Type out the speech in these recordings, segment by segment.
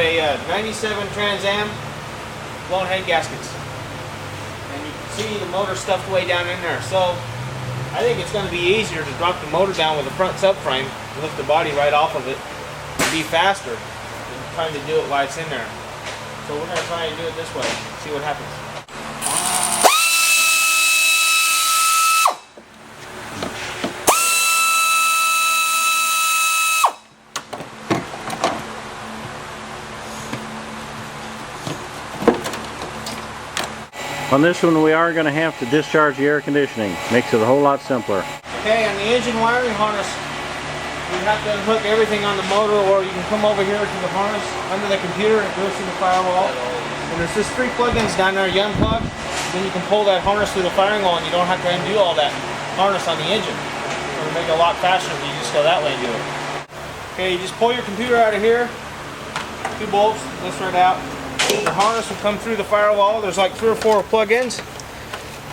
a 97 Trans Am blown head gaskets. And you can see the motor stuffed way down in there. So I think it's going to be easier to drop the motor down with the front subframe, lift the body right off of it, and be faster than trying to do it while it's in there. So we're going to try and do it this way, see what happens. On this one we are going to have to discharge the air conditioning. Makes it a whole lot simpler. Okay, on the engine wiring harness, you have to unhook everything on the motor, or you can come over here to the harness under the computer and it goes through the firewall. And there's just 3 plugins down there you unplug, then you can pull that harness through the firing wall and you don't have to undo all that harness on the engine. It'll make it a lot faster if you just go that way and do it. Okay, you just pull your computer out of here, 2 bolts, this right out. The harness will come through the firewall. There's like 3 or 4 plug-ins,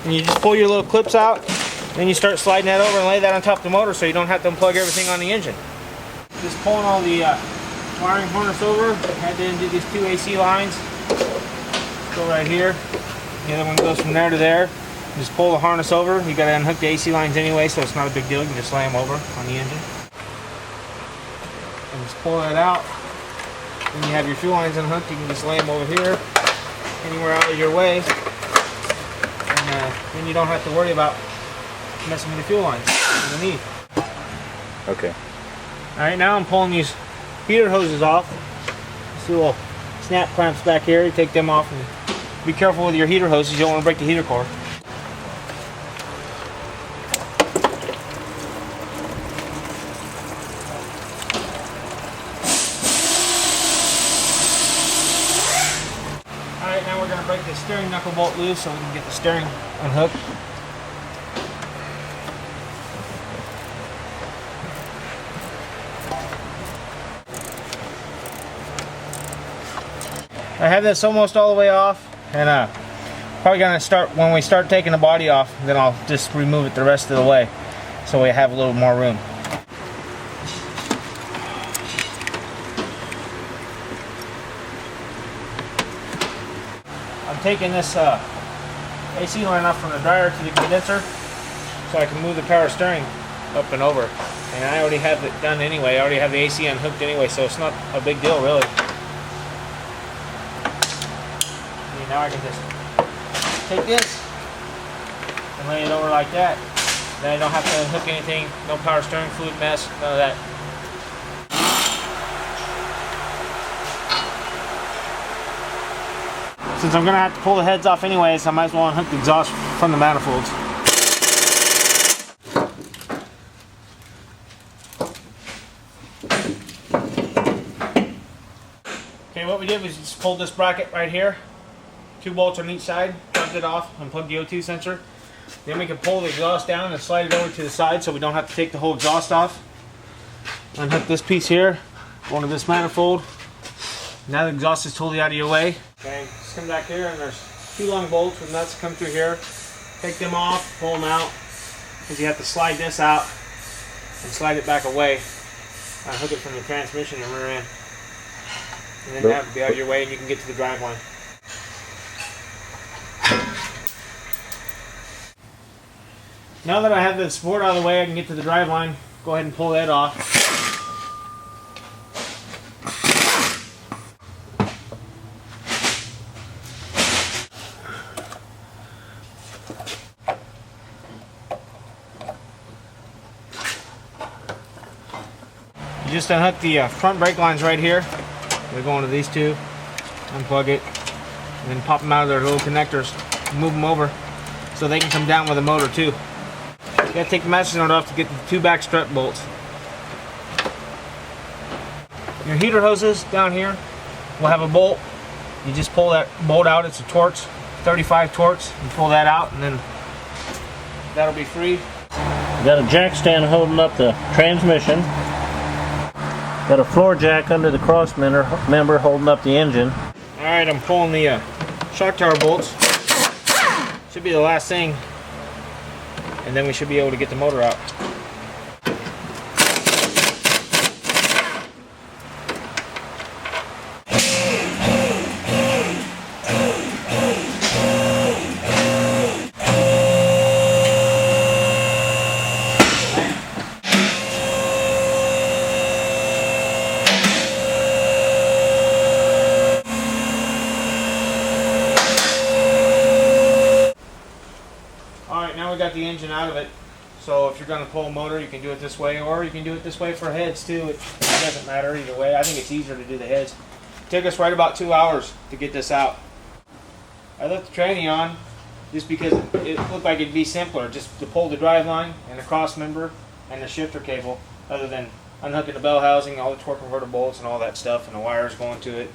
and you just pull your little clips out, then you start sliding that over and lay that on top of the motor so you don't have to unplug everything on the engine. Just pulling all the wiring harness over, had to undo these 2 AC lines. Go right here. The other one goes from there to there. Just pull the harness over. You got to unhook the AC lines anyway, so it's not a big deal. You can just lay them over on the engine. And just pull that out. When you have your fuel lines unhooked, you can just lay them over here, anywhere out of your way, and then you don't have to worry about messing with the fuel lines underneath. Okay. Alright, now I'm pulling these heater hoses off. See little snap clamps back here. You take them off and be careful with your heater hoses. You don't want to break the heater core. Alright, now we're going to break the steering knuckle bolt loose so we can get the steering unhooked. I have this almost all the way off, and probably going to start, when we start taking the body off, then I'll just remove it the rest of the way so we have a little more room. I'm taking this AC line off from the dryer to the condenser so I can move the power steering up and over. And I already have it done anyway. I already have the AC unhooked anyway, so it's not a big deal really. And now I can just take this and lay it over like that. Then I don't have to unhook anything, no power steering fluid mess, none of that. Since I'm going to have to pull the heads off anyways, I might as well unhook the exhaust from the manifolds. Okay, what we did was just pull this bracket right here. 2 bolts on each side, plugged it off, unplugged the O2 sensor. Then we can pull the exhaust down and slide it over to the side so we don't have to take the whole exhaust off. Unhook this piece here, go into this manifold. Now the exhaust is totally out of your way. Okay, just come back here and there's 2 long bolts with nuts that come through here. Take them off, pull them out, because you have to slide this out and slide it back away. Hook it from the transmission and rear end. And then that will be out of your way and you can get to the drive line. Now that I have the support out of the way, I can get to the drive line. Go ahead and pull that off. You just unhook the front brake lines right here. They're going to these 2. Unplug it, and then pop them out of their little connectors. Move them over so they can come down with the motor too. You gotta take the master node off to get the 2 back strut bolts. Your heater hoses down here will have a bolt. You just pull that bolt out. It's a Torx, 35 Torx. You pull that out and then that'll be free. Got a jack stand holding up the transmission. Got a floor jack under the cross member holding up the engine. Alright, I'm pulling the shock tower bolts. Should be the last thing. And then we should be able to get the motor out. got the engine out of it. So if you're going to pull a motor, you can do it this way, or you can do it this way for heads too. It doesn't matter either way. I think it's easier to do the heads. It took us right about 2 hours to get this out. I left the tranny on just because it looked like it'd be simpler just to pull the drive line and the cross member and the shifter cable, other than unhooking the bell housing, all the torque converter bolts and all that stuff, and the wires going to it.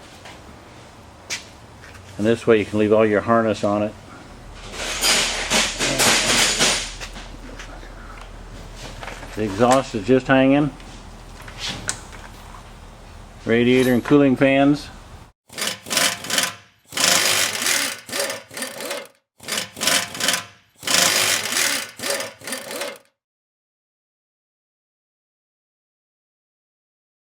And this way you can leave all your harness on it. The exhaust is just hanging. Radiator and cooling fans